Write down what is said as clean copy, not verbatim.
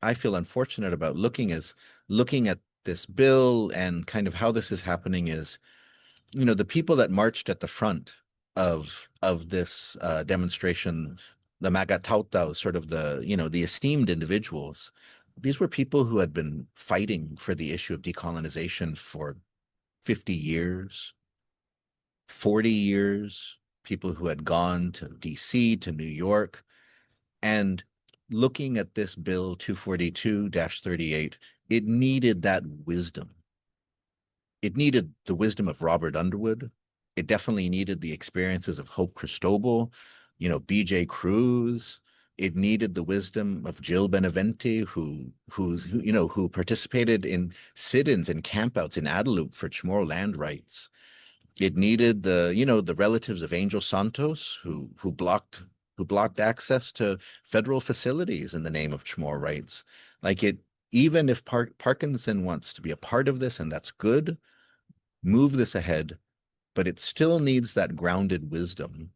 I feel unfortunate about looking at this bill and kind of how this is happening is, the people that marched at the front of this demonstration, the Magatautau, sort of the esteemed individuals. These were people who had been fighting for the issue of decolonization for 50 years, 40 years, people who had gone to DC, to New York, and looking at this bill 242-38, it needed that wisdom. It needed the wisdom of Robert Underwood. It definitely needed the experiences of Hope Cristobal, BJ Cruz. It needed the wisdom of Jill Beneventi, who participated in sit-ins and campouts in Adelup for Chamorro land rights. It needed the relatives of Angel Santos, who blocked access to federal facilities in the name of Chamorro rights. Like it, even if Parkinson wants to be a part of this, and that's good, move this ahead, but it still needs that grounded wisdom